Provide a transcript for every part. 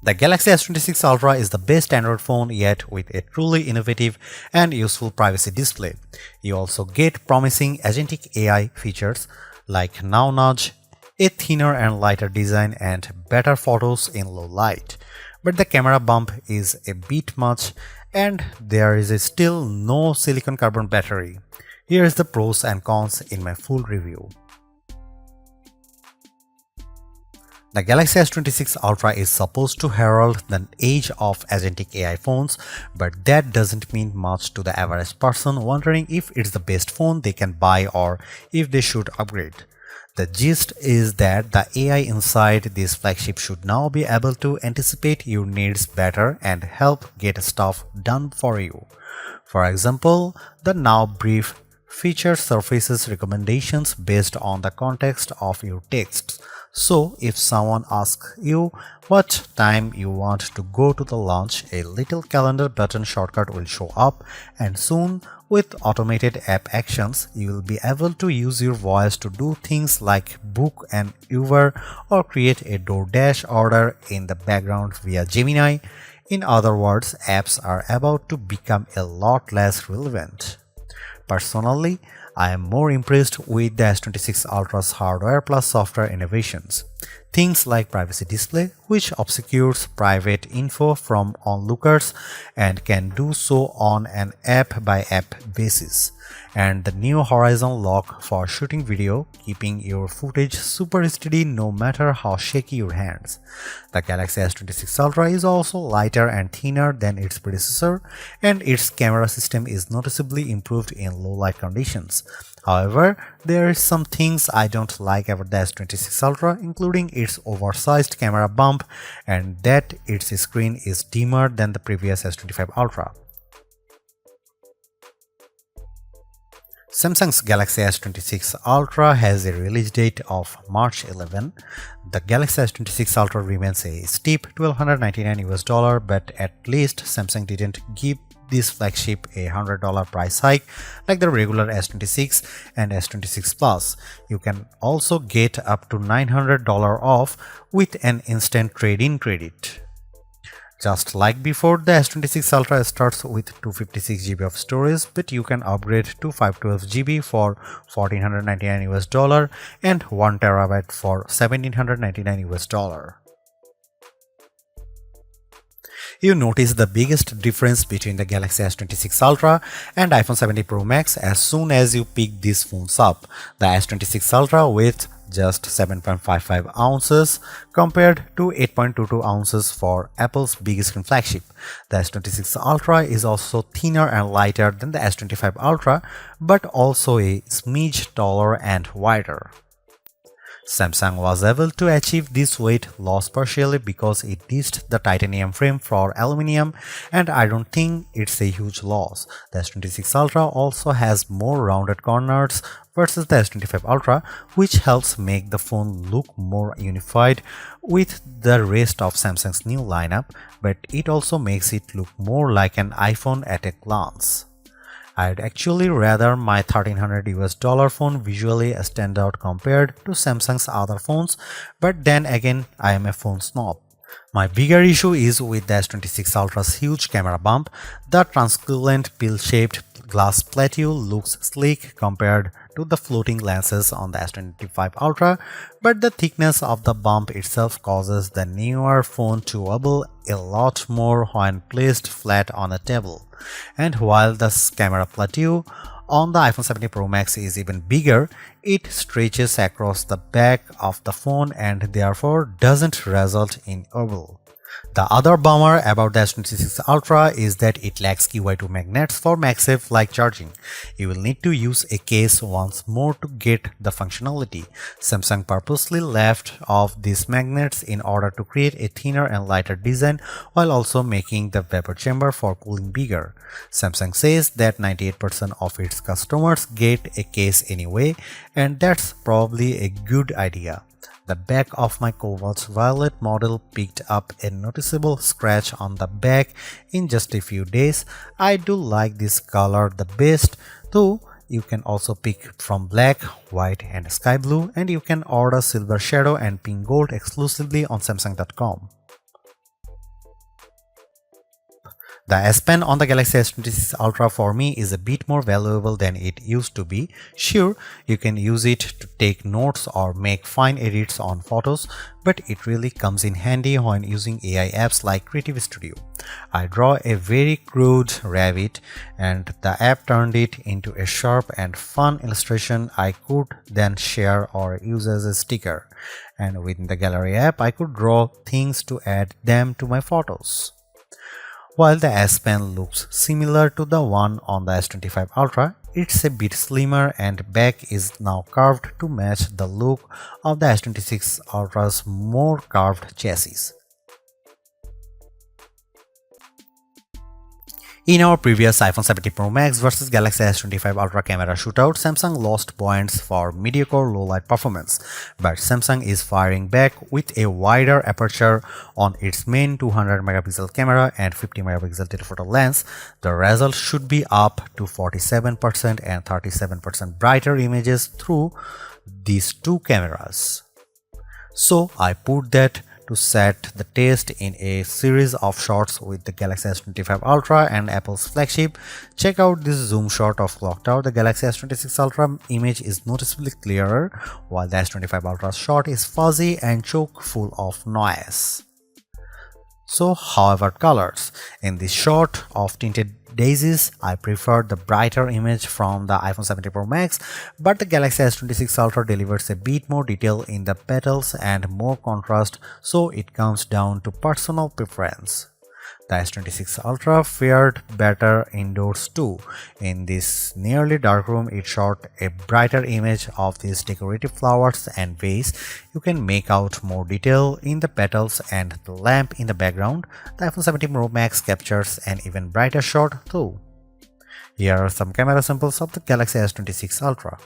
The Galaxy S26 Ultra is the best Android phone yet, with a truly innovative and useful privacy display. You also get promising agentic AI features like Now Nudge, a thinner and lighter design, and better photos in low light. But the camera bump is a bit much, and there is still no silicon carbon battery. Here is the pros and cons in my full review. The Galaxy S26 Ultra is supposed to herald the age of agentic AI phones, but that doesn't mean much to the average person wondering if it's the best phone they can buy or if they should upgrade. The gist is that the AI inside this flagship should now be able to anticipate your needs better and help get stuff done for you. For example, the Now Brief feature surfaces recommendations based on the context of your texts. So, if someone asks you what time you want to go to the lunch, a little calendar button shortcut will show up, and soon, with automated app actions, you will be able to use your voice to do things like book an Uber or create a DoorDash order in the background via Gemini. In other words, apps are about to become a lot less relevant. Personally, I am more impressed with the S26 Ultra's hardware plus software innovations. Things like privacy display, which obscures private info from onlookers and can do so on an app-by-app basis, and the new horizon lock for shooting video, keeping your footage super steady no matter how shaky your hands. The Galaxy S26 Ultra is also lighter and thinner than its predecessor, and its camera system is noticeably improved in low light conditions. However, there are some things I don't like about the S26 Ultra, including its oversized camera bump and that its screen is dimmer than the previous S25 Ultra. Samsung's Galaxy S26 Ultra has a release date of March 11. The Galaxy S26 Ultra remains a steep $1,299, but at least Samsung didn't give this flagship a $100 price hike like the regular S26 and S26 Plus. You can also get up to $900 off with an instant trade-in credit. Just like before, the S26 Ultra starts with 256 GB of storage, but you can upgrade to 512 GB for $1,499 and 1 TB for $1,799. You notice the biggest difference between the Galaxy S26 Ultra and iPhone 17 Pro Max as soon as you pick these phones up. The S26 Ultra with just 7.55 ounces compared to 8.22 ounces for Apple's big screen flagship. The S26 Ultra is also thinner and lighter than the S25 Ultra, but also a smidge taller and wider. Samsung was able to achieve this weight loss partially because it ditched the titanium frame for aluminum, and I don't think it's a huge loss. The S26 Ultra also has more rounded corners versus the S25 Ultra, which helps make the phone look more unified with the rest of Samsung's new lineup, but it also makes it look more like an iPhone at a glance. I'd actually rather my $1,300 phone visually stand out compared to Samsung's other phones, but then again, I am a phone snob. My bigger issue is with the S26 Ultra's huge camera bump. The translucent pill-shaped glass plateau looks sleek compared to the floating lenses on the S25 Ultra, but the thickness of the bump itself causes the newer phone to wobble a lot more when placed flat on a table. And while the camera plateau on the iPhone 17 Pro Max is even bigger, it stretches across the back of the phone and therefore doesn't result in wobble. The other bummer about the S26 Ultra is that it lacks QI2 magnets for MagSafe-like charging. You will need to use a case once more to get the functionality. Samsung purposely left off these magnets in order to create a thinner and lighter design while also making the vapor chamber for cooling bigger. Samsung says that 98% of its customers get a case anyway, and that's probably a good idea. The back of my Cobalt Violet model picked up a noticeable scratch on the back in just a few days. I do like this color the best, though you can also pick from black, white and sky blue, and you can order silver shadow and pink gold exclusively on Samsung.com. The S Pen on the Galaxy S26 Ultra for me is a bit more valuable than it used to be. Sure, you can use it to take notes or make fine edits on photos, but it really comes in handy when using AI apps like Creative Studio. I draw a very crude rabbit and the app turned it into a sharp and fun illustration I could then share or use as a sticker. And within the Gallery app, I could draw things to add them to my photos. While the S Pen looks similar to the one on the S25 Ultra, it's a bit slimmer and back is now curved to match the look of the S26 Ultra's more curved chassis. In our previous iPhone 17 Pro Max vs Galaxy S25 Ultra camera shootout, Samsung lost points for mediocre low-light performance, but Samsung is firing back with a wider aperture on its main 200 megapixel camera and 50 megapixel telephoto lens. The result should be up to 47% and 37% brighter images through these two cameras. So I put that to set the test in a series of shots with the Galaxy S25 Ultra and Apple's flagship. Check out this zoom shot of Clock Tower. The Galaxy S26 Ultra image is noticeably clearer, while the S25 Ultra shot is fuzzy and chock full of noise. So, however, colors. In this shot of tinted daisies, I prefer the brighter image from the iPhone 17 Pro Max, but the Galaxy S26 Ultra delivers a bit more detail in the petals and more contrast, so it comes down to personal preference. The S26 Ultra fared better indoors too. In this nearly dark room, it shot a brighter image of these decorative flowers and vase. You can make out more detail in the petals and the lamp in the background. The iPhone 17 Pro Max captures an even brighter shot too. Here are some camera samples of the Galaxy S26 Ultra.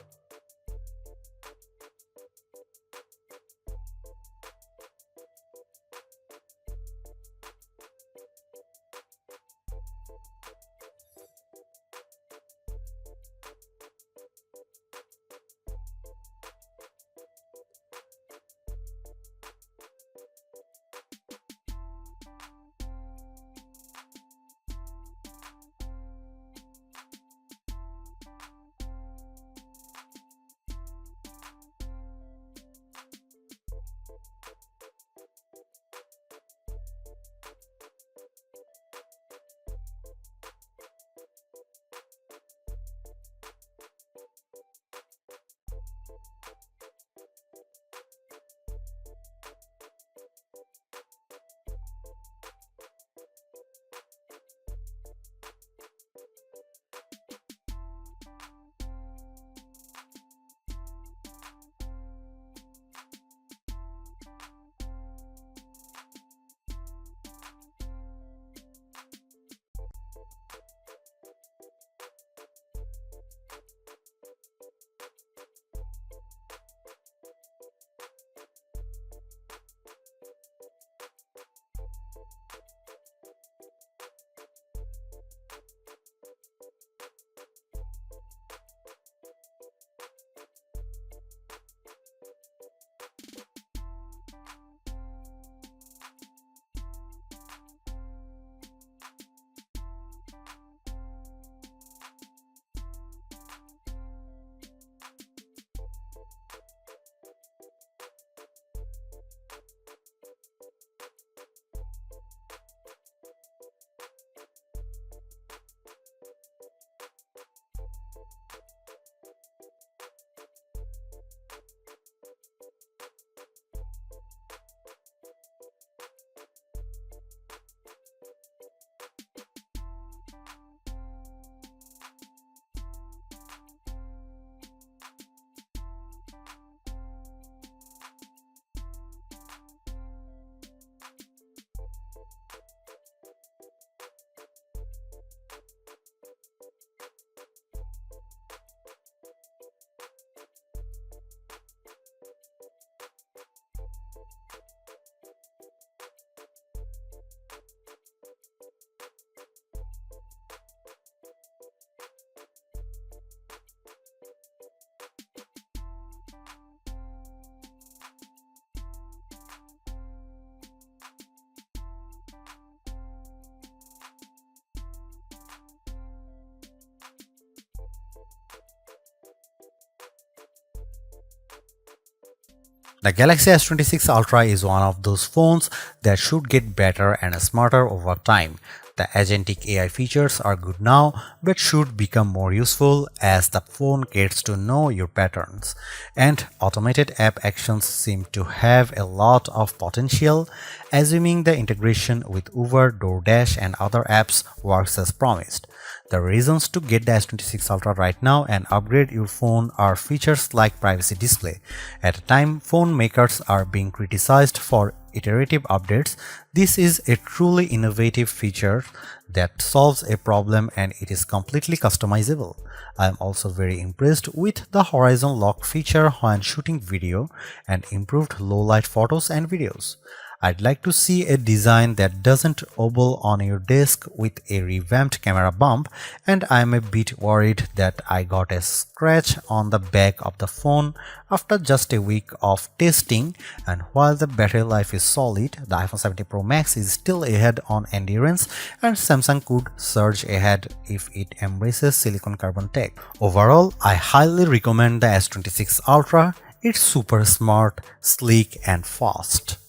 The Galaxy S26 Ultra is one of those phones that should get better and smarter over time. The agentic AI features are good now, but should become more useful as the phone gets to know your patterns. And automated app actions seem to have a lot of potential, assuming the integration with Uber, DoorDash, and other apps works as promised. The reasons to get the S26 Ultra right now and upgrade your phone are features like privacy display. At a time phone makers are being criticized for iterative updates, this is a truly innovative feature that solves a problem and it is completely customizable. I am also very impressed with the horizon lock feature when shooting video and improved low light photos and videos. I'd like to see a design that doesn't wobble on your desk with a revamped camera bump, and I'm a bit worried that I got a scratch on the back of the phone after just a week of testing. And while the battery life is solid, the iPhone 17 Pro Max is still ahead on endurance, and Samsung could surge ahead if it embraces silicon carbon tech. Overall, I highly recommend the S26 Ultra. It's super smart, sleek, and fast.